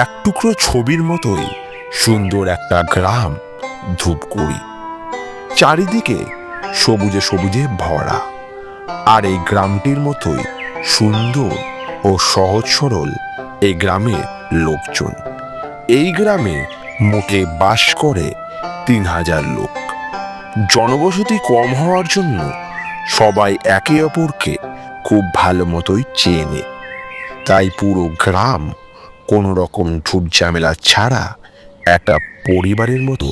এক টুকরো ছবির মতোই সুন্দর একটা গ্রাম ধূপগুড়ি। চারিদিকে সবুজে সবুজে ভরা। আর এই গ্রামটির মতোই সুন্দর ও সহজ সরল এই গ্রামের লোকজন। এই গ্রামে মোটে বাস করে ৩,০০০ লোক। জনবসতি কম হওয়ার জন্য সবাই একে অপরকে খুব ভালো মতোই চেনে। তাই পুরো গ্রাম কোনো রকম ঝুটঝামেলা ছাড়া একটা পরিবারের মতো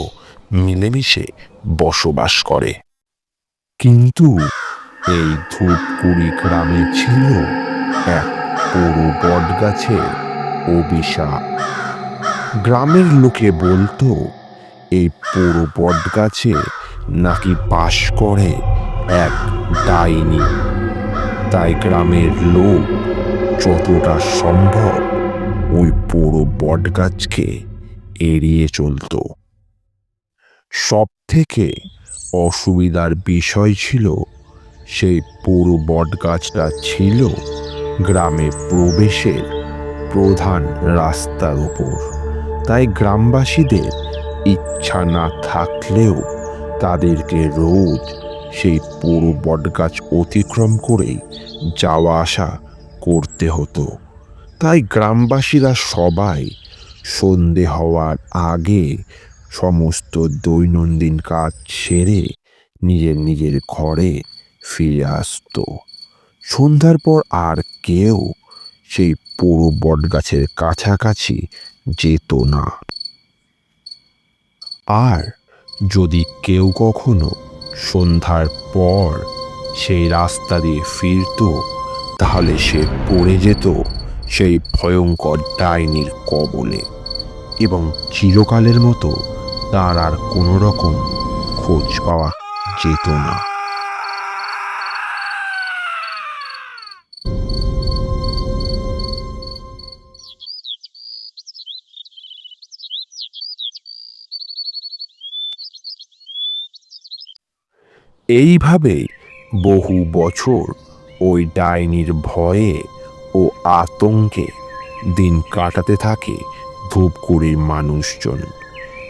মিলেমিশে বসবাস করে। কিন্তু এই ধূপগুড়ি গ্রামে ছিল এক পুরো বটগাছের অভিশাপ। গ্রামের লোকে বলতো এই পুরো বটগাছে নাকি বাস করে এক ডাইনি। তাই গ্রামের লোক যতটা সম্ভব ওই পুরো বটগাছকে এড়িয়ে চলত। সব থেকে অসুবিধার বিষয় ছিল সেই পুরো বটগাছটা ছিল গ্রামে প্রবেশের প্রধান রাস্তার উপর। তাই গ্রামবাসীদের ইচ্ছা না থাকলেও তাদেরকে রোজ সেই পুরো বটগাছ অতিক্রম করেই যাওয়া আসা করতে হতো। তাই গ্রামবাসীরা সবাই সন্ধে হওয়ার আগে সমস্ত দৈনন্দিন কাজ সেরে নিজের নিজের ঘরে ফিরে আসত। সন্ধ্যার পর আর কেউ সেই পুরো বটগাছের কাছাকাছি যেত না। আর যদি কেউ কখনো সন্ধ্যার পর সেই রাস্তা দিয়ে ফিরত, তাহলে সে পড়ে যেত সেই ভয়ঙ্কর ডাইনির কবলে এবং চিরকালের মতো তার আর কোনো রকম খোঁজ পাওয়া যেত না। এইভাবে বহু বছর ওই ডাইনির ভয়ে ও আতঙ্কে দিন কাটাতে থাকে ধূপগুড়ির মানুষজন।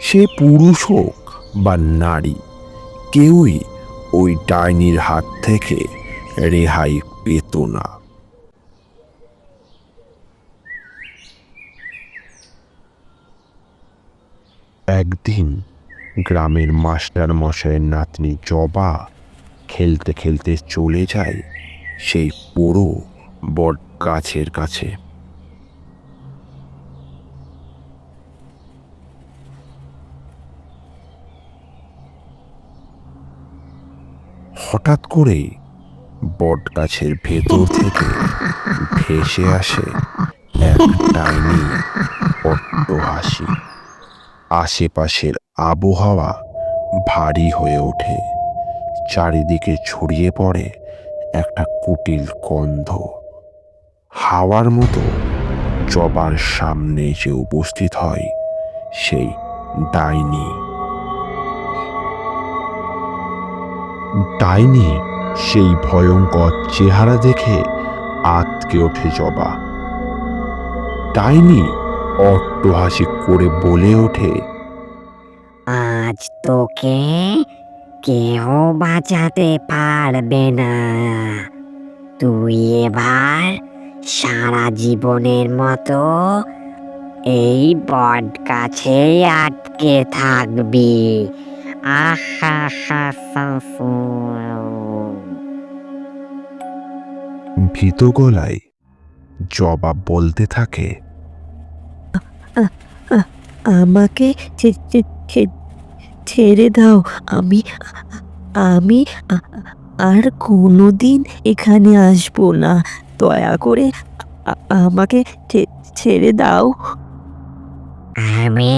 সে পুরুষ হোক বা নারী, কেউই ওই ডাইনির হাত থেকে রেহাই পেত না। একদিন গ্রামের মাস্টার মশাইয়ের নাতনি জবা খেলতে খেলতে চলে যায় সেই পুরো বট গাছের কাছে। হঠাৎ করেই বট গাছের ভেতর থেকে ভেসে আসে এক ডাইনি অট্টহাসি। আশেপাশের আবহাওয়া ভারী হয়ে ওঠে। চারিদিকে ছড়িয়ে পড়ে একটা কুটিল গন্ধ। হাওয়ার মতো জবার সামনে এসে উপস্থিত হয় সেই ডাইনি। ডাইনি সেই ভয়ঙ্কর চেহারা দেখে আঁতকে ওঠে জবা। ডাইনি অট্টহাসি করে বলে ওঠে, আজ তোকে কেউ বাঁচাতে পারবে না। তুই এবার সারা জীবনের মতো এই বট গাছেই আটকে থাকবি। আহা হা হা। ভীত গলায় জবা বলতে থাকে, আমাকে ছেড়ে দাও। আমি আমি আর কোনোদিন এখানে আসবো না। দয়া করে আমাকে ছেড়ে দাও। আমি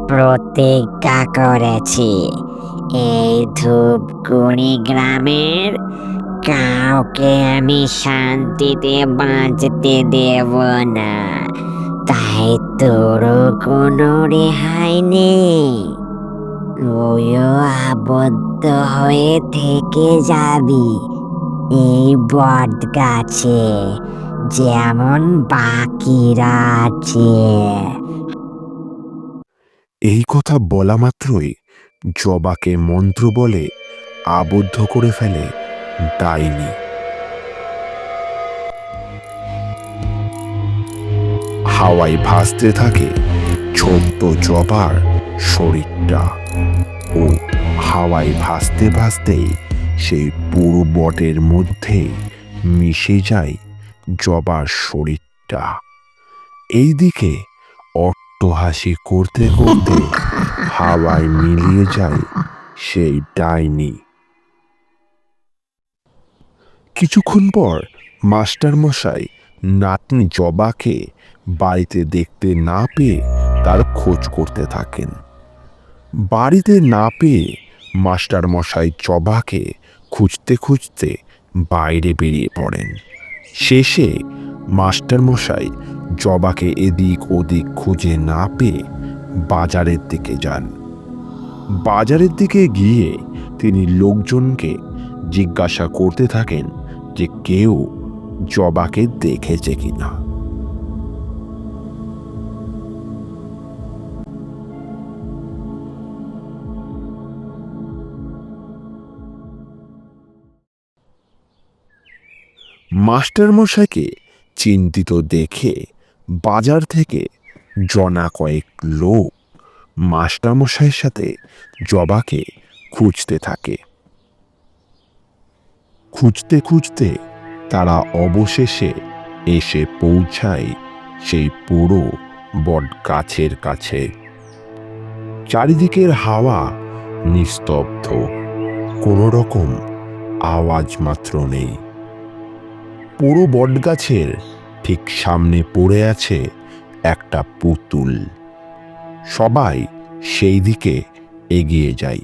প্রতিজ্ঞা করেছি এই ধূপগুড়ি গ্রামের কাউকে আমি শান্তিতে বাঁচতে দেব না। তাই তোরও কোনো রেহাই নেই। তুইও আবদ্ধ হয়ে থেকে যাবি এই বট গাছে যেমন বাকিরা আছে। এই কথা বলা মাত্রই জবাকে মন্ত্র বলে আবদ্ধ করে ফেলে ডাইনি। হাওয়ায় ভাসতে থাকে ছোট্ট জবার শরীরটা, ও হাওয়ায় ভাসতে ভাসতেই সেই পুরো বটের মধ্যে মিশে যায় জবার শরীরটা। এইদিকে অট্টহাসি করতে করতে হাওয়ায় মিলিয়ে যায় সেই ডাইনি। কিছুক্ষণ পর মাস্টার মশাই নাতনি জবাকে বাড়িতে দেখতে না পেয়ে তার খোঁজ করতে থাকেন। বাড়িতে না পেয়ে মাস্টার মশাই জবাকে খুঁজতে খুঁজতে বাইরে বেরিয়ে পড়েন। শেষে মাস্টার মশাই জবাকে এদিক ওদিক খুঁজে না পেয়ে বাজারের দিকে যান। বাজারের দিকে গিয়ে তিনি লোকজনকে জিজ্ঞাসা করতে থাকেন যে কেউ জবাকে দেখেছে কিনা। মাস্টার মশাইকে চিন্তিত দেখে বাজার থেকে জনা কয়েক লোক মাস্টার মশাইয়ের সাথে জবাকে খুঁজতে থাকে। খুঁজতে খুঁজতে তারা অবশেষে এসে পৌঁছায় সেই পুরো বট গাছের কাছে। চারিদিকের হাওয়া নিস্তব্ধ, কোনো রকম আওয়াজ মাত্র নেই। পুরো বটগাছের ঠিক সামনে পড়ে আছে একটা পুতুল। সবাই সেই দিকে এগিয়ে যায়।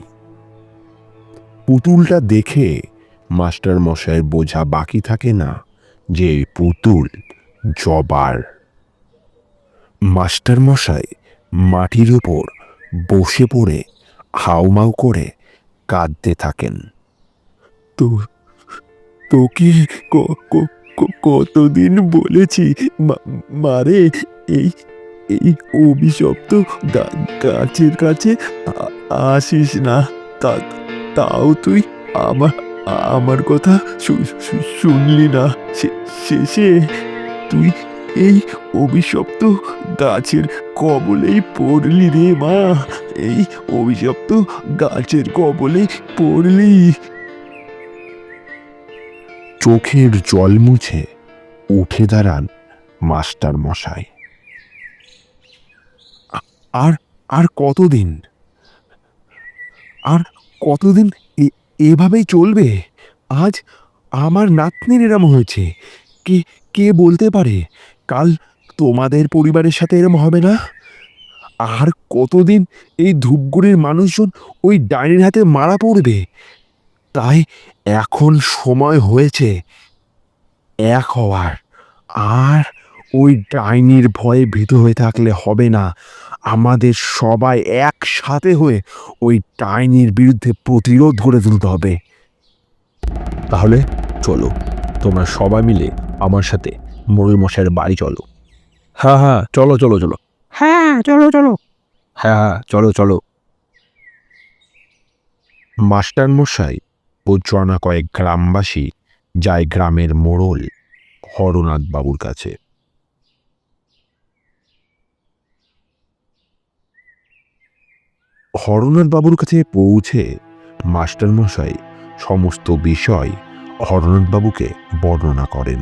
পুতুলটা দেখে মাস্টার মশাইয়ের বোঝা বাকি থাকে না যে এই পুতুল জবার। মাস্টার মশাই মাটির উপর বসে পড়ে হাউমাউ করে কাঁদতে থাকেন। তো তোকে কতদিন বলেছি মারে এই এই অভিশপ্ত গাছের কাছে আসিস না, তাও তুই আমার কথা শুনলি না। শেষে তুই এই অভিশপ্ত গাছের কবলেই পড়লি রে মা, এই অভিশপ্ত গাছের কবলে পড়লি। চোখের জল মুছে উঠে দাঁড়ান মাস্টার মশাই। আর আর কতদিন আর কতদিন এভাবেই চলবে? আজ আমার নাতনির এরম হয়েছে, কে কে বলতে পারে কাল তোমাদের পরিবারের সাথে এরম হবে না? আর কতদিন এই ধূপগুড়ির মানুষজন ওই ডাইনির হাতে মারা পড়বে? তাই এখন সময় হয়েছে এক হওয়ার। আর ওই ডাইনির ভয়ে ভীত হয়ে থাকলে হবে না, আমাদের সবাই একসাথে হয়ে ওই ডাইনির বিরুদ্ধে প্রতিরোধ গড়ে তুলতে হবে। তাহলে চলো, তোমরা সবাই মিলে আমার সাথে মোড়ল মশাইয়ের বাড়ি চলো। হ্যাঁ হ্যাঁ, চলো চলো চলো। হ্যাঁ চলো চলো। হ্যাঁ হ্যাঁ, চলো চলো। মাস্টার মশাই ও জনা কয়েক গ্রামবাসী যায় গ্রামের মোড়ল হরনাথ বাবুর কাছে। হরনাথ বাবুর কাছে পৌঁছে মাস্টার মশাই সমস্ত বিষয় হরনাথ বাবুকে বর্ণনা করেন।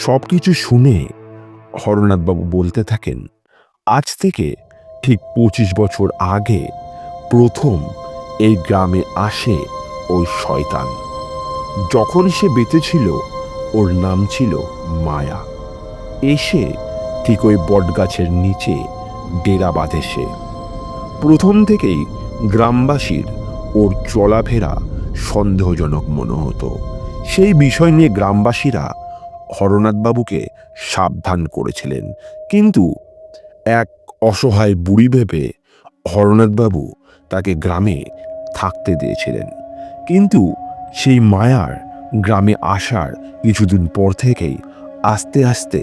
সবকিছু শুনে হরনাথ বাবু বলতে থাকেন, আজ থেকে ঠিক 25 বছর আগে প্রথম এই গ্রামে আসে ওই শয়তান। যখন সে বেঁচে ছিল ওর নাম ছিল মায়া। এসে ঠিক ওই বটগাছের নিচে ডেরা বাঁধে সে। প্রথম থেকেই গ্রামবাসীর ওর চলাফেরা সন্দেহজনক মনে হতো। সেই বিষয় নিয়ে গ্রামবাসীরা হরনাথবাবুকে সাবধান করেছিলেন, কিন্তু এক অসহায় বুড়ি ভেবে হরনাথবাবু তাকে গ্রামে থাকতে দিয়েছিলেন। কিন্তু সেই মায়ার গ্রামে আসার কিছুদিন পর থেকেই আস্তে আস্তে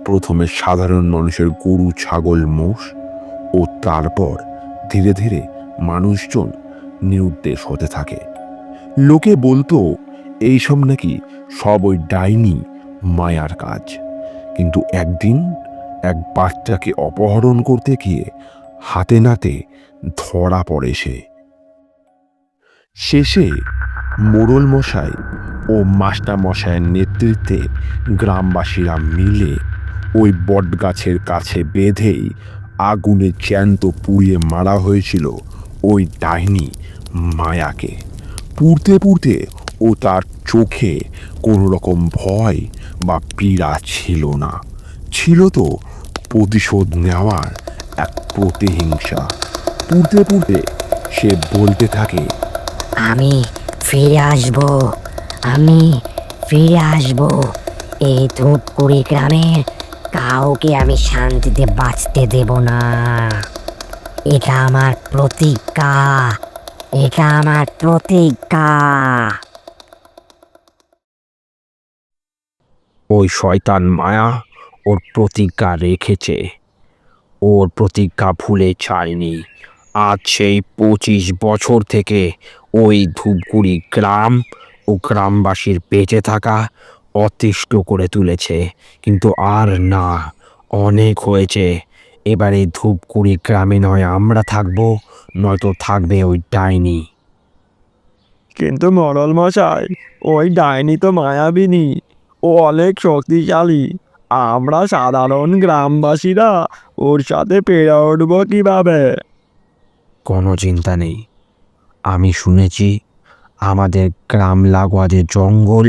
প্রথমে সাধারণ মানুষের গরু ছাগল মোষ ও তারপর ধীরে ধীরে মানুষজন নিরুদ্দেশ হতে থাকে। লোকে বলতো এইসব নাকি সব ওই ডাইনি মায়ার কাজ। কিন্তু একদিন এক বাচ্চাকে অপহরণ করতে গিয়ে হাতে নাতে ধরা পড়ে সে। শেষে মোড়ল মশাই ও মাস্টার মশাইয়ের নেতৃত্বে গ্রামবাসীরা মিলে ওই বটগাছের কাছে বেঁধেই আগুনে জ্যান্ত পুড়িয়ে মারা হয়েছিল ওই ডাইনি মায়াকে। পুড়তে পুড়তে ও তার চোখে কোনো রকম ভয় বা পীড়া ছিল না, ছিল তো প্রতিশোধ নেওয়ার এক প্রতিহিংসা। পুড়তে পুড়তে সে বলতে থাকে, আমি ফিরে আসব, আমি ফিরে আসব। এই ধূপগুড়ি গ্রামের কাউকে আমি শান্তিতে বাঁচতে দেব না। এটা আমার প্রতিজ্ঞা, এটা আমার প্রতিজ্ঞা। ওই শয়তান মায়া ওর প্রতিজ্ঞা রেখেছে, ওর প্রতিজ্ঞা ভুলে ছাড়েনি। আজ সেই 25 বছর থেকে ওই ধূপগুড়ি গ্রাম ও গ্রামবাসীর বেঁচে থাকা অতিষ্ঠ করে তুলেছে। কিন্তু আর না, অনেক হয়েছে। এবারে ধূপগুড়ি গ্রামে নয় আমরা থাকবো, নয়তো থাকবে ওই ডাইনি। কিন্তু মোড়ল মশাই, ওই ডাইনি তো মায়াবিনী, ও অনেক শক্তিশালী। আমরা সাধারণ গ্রামবাসীরা ওর সাথে পেরে উঠবো কিভাবে? কোনো চিন্তা নেই, আমি শুনেছি আমাদের গ্রাম লাগোয়া যে জঙ্গল,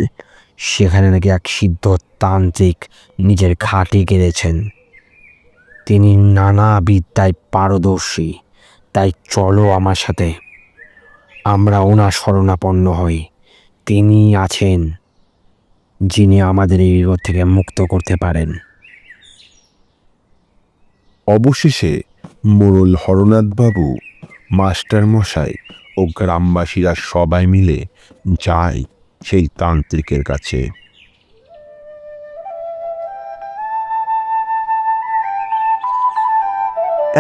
সেখানে নাকি এক সিদ্ধ তান্ত্রিক নিজের ঘাঁটি গেড়েছেন। তিনি নানা বিদ্যায় পারদর্শী। তাই চলো আমার সাথে, আমরা ওনার শরণাপন্ন হই। তিনি আছেন যিনি আমাদের এই বিপদ থেকে মুক্ত করতে পারেন। অবশেষে মোড়ল হরনাথবাবু, মাস্টার মশাই ও গ্রামবাসীরা সবাই মিলে যায় সেই তান্ত্রিকের কাছে।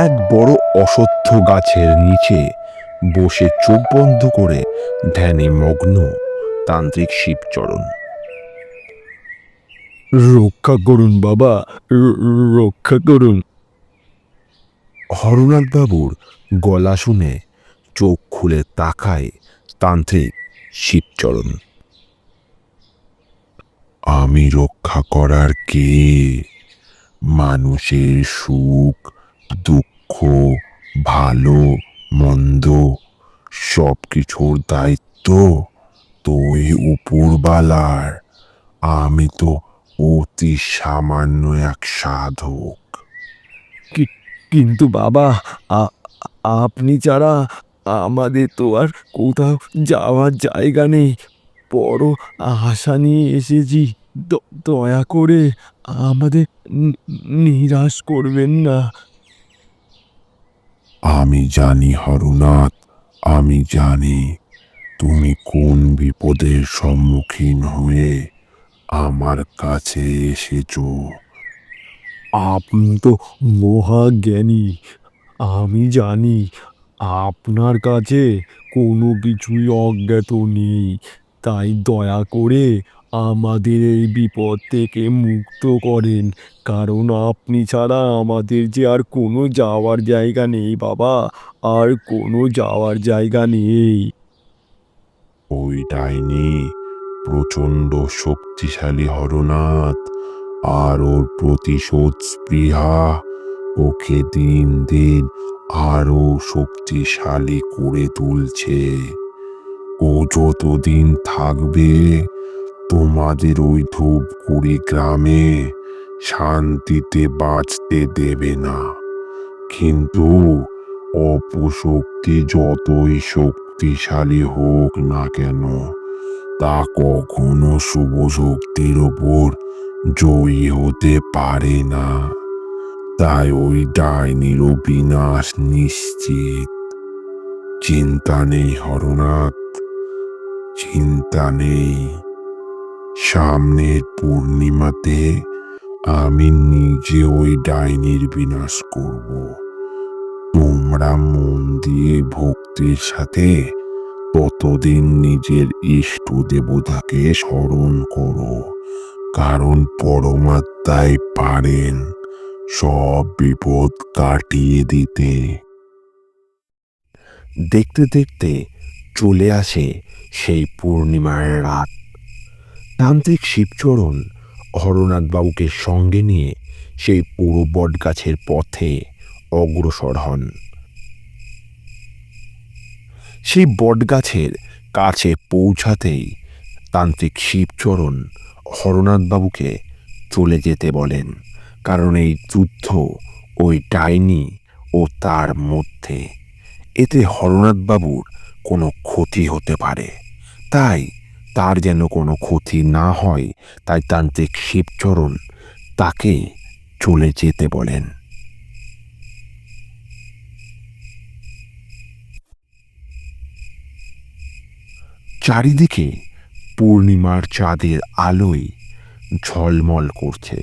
এক বড় অশ্বত্থ গাছের নিচে বসে চোখ বন্ধ করে ধ্যানে মগ্ন তান্ত্রিক শিবচরণ। রক্ষা করুন বাবা, রক্ষা করুন। হরনাথবাবুর গলা শুনে চোখ খুলে তাকায় তান্ত্রিক শিবচরণ। আমি রক্ষা করার কে? মানুষের সুখ দুঃখ ভালো মন্দ সব কিছুর দায়িত্ব তো এই উপরবালার। আমি তো অতি সামান্য এক সাধক। কিন্তু বাবা, আপনি ছাড়া আমাদের তো আর কোথাও যাওয়ার জায়গা নেই। বড় আশা নিয়ে এসেছি, দয়া করে আমাদের নিরাশ করবেন না। আমি জানি হরনাথ, আমি জানি তুমি কোন বিপদের সম্মুখীন হয়ে আমার কাছে এসেছো। আপনি তো মহাজ্ঞানী, আমি জানি আপনার কাছে কোনো কিছুই অজ্ঞাত নেই। তাই দয়া করে আমাদের এই বিপদ থেকে মুক্ত করেন, কারণ আপনি ছাড়া আমাদের যে আর কোনো যাওয়ার জায়গা নেই বাবা, আর কোনো যাওয়ার জায়গা নেই। ওই ডাইনি প্রচণ্ড শক্তিশালী হরনাথ, আর ওর প্রতিশোধ স্পৃহা ওকে দিন দিন আরো শক্তিশালী করে তুলছে। ও যতদিন থাকবে তোমাদের ওই ধূপগুড়ি গ্রামে শান্তিতে বাঁচতে দেবে না। কিন্তু অপশক্তি যতই শক্তিশালী হোক না কেন, তা কখনো শুভ শক্তির ওপর জয়ী হতে পারে না। তাই ওই ডাইনিরও বিনাশ নিশ্চিত। চিন্তা নেই হরনাথ, চিন্তা নেই। সামনের পূর্ণিমাতে আমি নিজে ওই ডাইনির বিনাশ করব। তোমরা মন দিয়ে ভক্তির সাথে ততদিন নিজের ইষ্ট দেবতাকে স্মরণ করো, কারণ পরমাত্মাই পারেন সব বিপদ কাটিয়ে দিতে। দেখতে দেখতে চলে আসে সেই পূর্ণিমার রাত। তান্ত্রিক শিবচরণ হরনাথ বাবুকে সঙ্গে নিয়ে সেই পুরো বটগাছের পথে অগ্রসর হন। সেই বটগাছের কাছে পৌঁছাতেই তান্ত্রিক শিবচরণ হরনাথ বাবুকে চলে যেতে বলেন, কারণ এই যুদ্ধ ওই ডাইনি ও তার মধ্যে, এতে হরনাথ বাবুর কোনো ক্ষতি হতে পারে। তাই তার যেন কোনো ক্ষতি না হয়, তাই তান্ত্রিক শিবচরণ তাকে চলে যেতে বলেন। চারিদিকে পূর্ণিমার চাঁদের আলোয় ঝলমল করছে।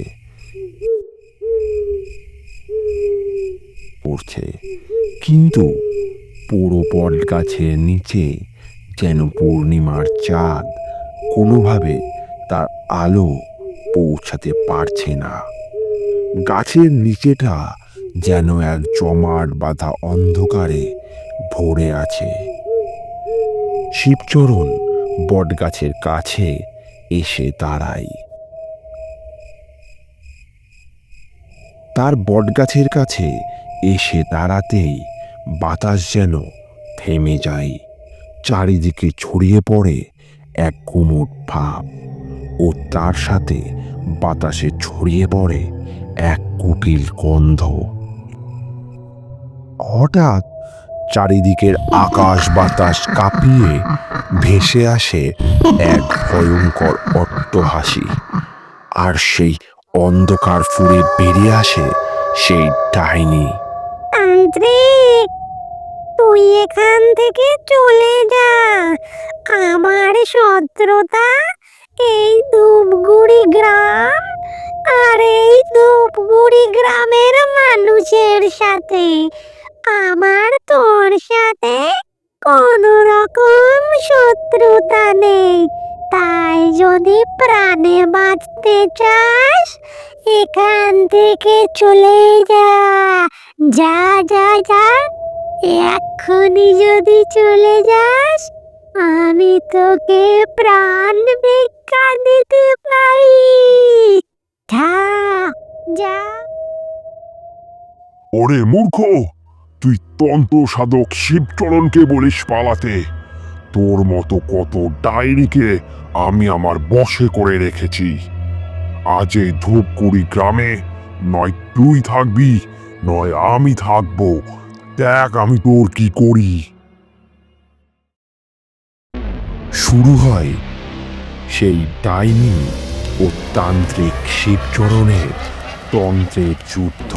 কিন্তু পুরো বট গাছের নিচে যেন পূর্ণিমার চাঁদ কোনোভাবে তার আলো পৌঁছাতে পারছে না। গাছের নিচেটা যেন এক জমাট বাঁধা অন্ধকারে ভরে আছে। শিবচরণ বটগাছের কাছে এসে দাঁড়ায়। তার বটগাছের কাছে এসে দাঁড়াতেই বাতাস যেন থেমে যায়। চারিদিকে ছড়িয়ে পড়ে এক গুমোট ভাব, ও তার সাথে বাতাসে ছড়িয়ে পড়ে এক কুটিল গন্ধ। হঠাৎ চারিদিকের আকাশ বাতাস কাঁপিয়ে ভেসে আসে এক ভয়ঙ্কর অট্টহাসি, আর সেই অন্ধকার ফুঁড়ে বেরিয়ে আসে সেই ডাইনি। তান্ত্রিক, তুই এখান থেকে চলে যা। আমার শত্রুতা এই ধূপগুড়ি গ্রাম আর এই ধূপগুড়ি গ্রামের মানুষের সাথে। আমার তোর সাথে কোনো রকম শত্রুতা নেই। তাই যদি প্রাণে বাঁচতে চাস, এখান থেকে চলে যা। যা যা যা, এক্ষুনি যদি চলে যাস, আমি তোকে প্রাণ ভিক্ষা দিতে পারি। যা যা। ওরে মূর্খ, তুই তন্ত্র সাধক শিবচরণকে বলিস পালাতে? তোর মতো কত ডাইনিকে আমি আমার বশে করে রেখেছি। আজ এই ধূপগুড়ি গ্রামে নয় তুই থাকবি, নয় আমি থাকবো। দেখ আমি তোর কি করি। শুরু হয় সেই ডাইনি ও তান্ত্রিক শিবচরণের তন্ত্রের যুদ্ধ।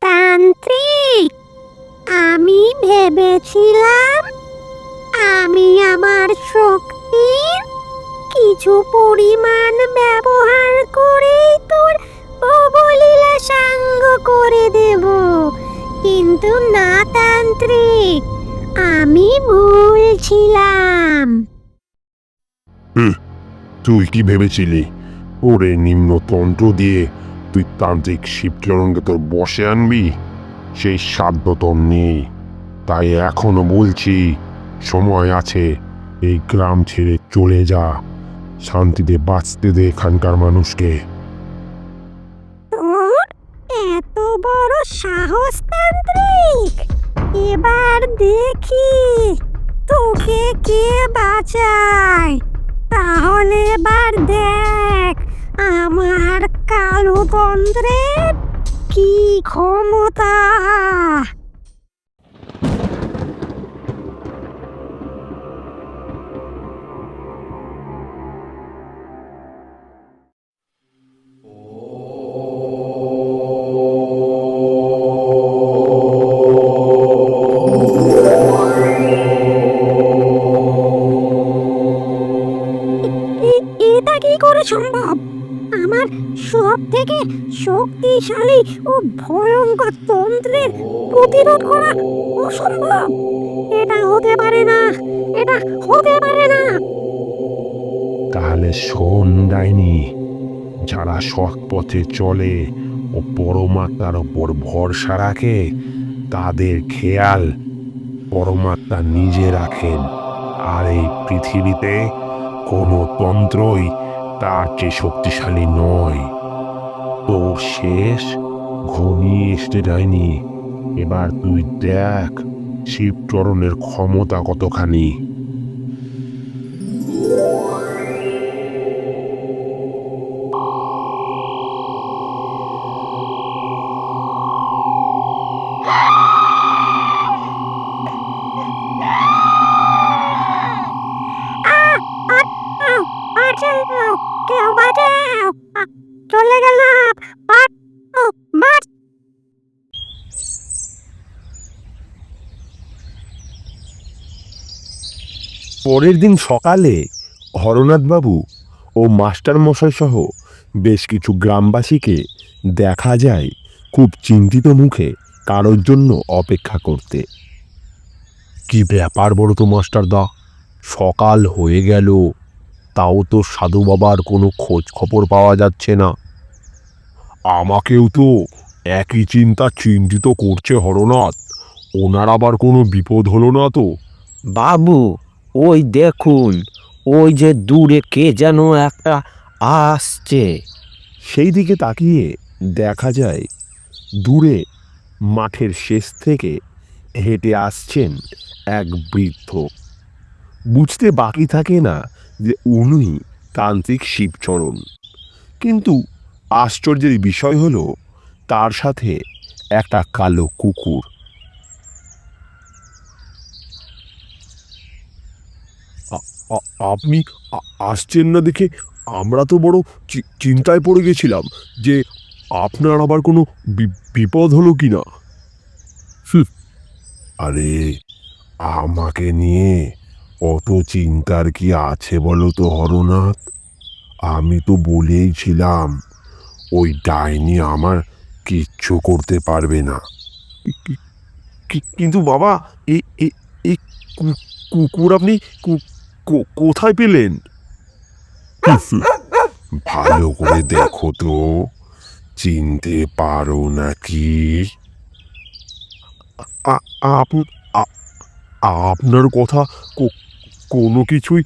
তান্ত্রিক, আমি ভেবেছিলাম আমি আমার শক্তির কিছু পরিমাণ ব্যবহার করেই তোর অবলীলা সাঙ্গ করে দেব, কিন্তু না তান্ত্রিক, আমি ভুল ছিলাম। তুই কি ভেবেছিলি ওরে নিম্নতন্ত্র দিয়ে তুই তান্ত্রিক শিবচরণকে তোর বশে আনবি? সেই সাধ্য তোর নেই। তাই এখনো বলছি, সময় আছে। এই গ্রাম ছেড়ে চলে যা, শান্তিতে বাঁচতে দে এখানকার মানুষকে। সাহস তান্ত্রিক! এবার দেখি তোকে কে বাঁচায়। তাহলে এবার দেখ আমার কালো তন্ত্রের কি ক্ষমতা। এটা কি করে সম্ভব? আমার সব থেকে শক্তিশালী ও ভয়ঙ্কর তন্ত্রের প্রতিরোধ করা অসম্ভব। এটা হতে পারে না, এটা হতে পারে না। তাহলে শোন ডাইনি, যারা সৎ পথে চলে ও পরমাত্মার ওপর ভরসা রাখে তাদের খেয়াল পরমাত্মা নিজে রাখেন। আর এই পৃথিবীতে কোনো তন্ত্রই তার চেয়ে শক্তিশালী নয়। তো শেষ ঘনিয়ে এসতে যায়নি। এবার তুই দেখ শিবচরণের ক্ষমতা কতখানি। বাঁচাও, কেউ বাঁচাও! চলে গেলাম। পরের দিন সকালে হরনাথবাবু ও মাস্টার মশাই সহ বেশ কিছু গ্রামবাসীকে দেখা যায় খুব চিন্তিত মুখে কারোর জন্য অপেক্ষা করতে। কি ব্যাপার বলো তো মাস্টারদা, সকাল হয়ে গেল তাও তো সাধু বাবার কোনো খোঁজ খবর পাওয়া যাচ্ছে না। আমাকেও তো একই চিন্তিত করছে হরনাথ। ওনার আবার কোনো বিপদ হলো না তো? বাবু, ওই দেখুন, ওই যে দূরে কে যেন একটা আসছে। সেই দিকে তাকিয়ে দেখা যায় দূরে মাঠের শেষ থেকে হেঁটে আসছেন এক বৃদ্ধ। বুঝতে বাকি থাকে না যে উনি তান্ত্রিক শিবচরণ। কিন্তু আশ্চর্যের বিষয় হলো তার সাথে একটা কালো কুকুর। আপনি আসছেন না দেখে আমরা তো বড় চিন্তায় পড়ে গেছিলাম যে আপনার আবার কোনো বিপদ হলো কিনা। আরে আমাকে নিয়ে অত চিন্তার কি আছে বলো তো হরনাথ? আমি তো বলেইছিলাম ওই ডাইনি আমার কিচ্ছু করতে পারবে না। কিন্তু বাবা, এই কুকুর আপনি কোথায় পেলেন? ভালো করে দেখো তো, চিনতে পারো নাকি? আপনার কথা কোনো কিছুই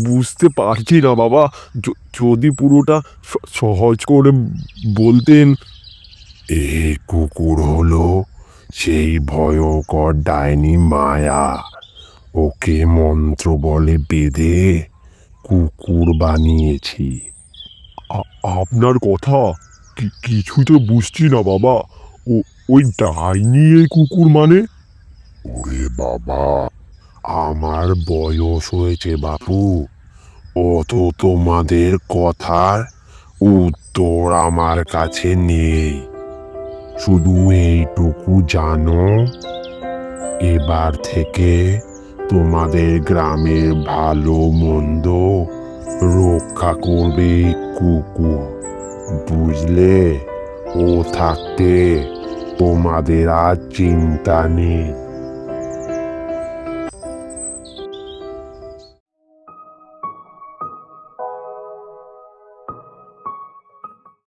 বুঝতে পারছি না বাবা। যদি পুরোটা সহজ করে বলতেন। এই কুকুর হলো সেই ভয়ঙ্কর ডাইনি মায়া। ওকে মন্ত্র বলে বেঁধে কুকুর বানিয়েছি। আপনার কথা কিছুই তো বুঝছি না বাবা। ওই ডাইনি এই কুকুর মানে? ওরে বাবা, আমার বয়স হয়েছে বাপু, অত তোমাদের কথার উত্তর আমার কাছে নেই। শুধু এইটুকু জানো, এবার থেকে তোমাদের গ্রামের ভালো মন্দ রক্ষা করবে কুকুর, বুঝলে? ও থাকতে তোমাদের আর চিন্তা নেই।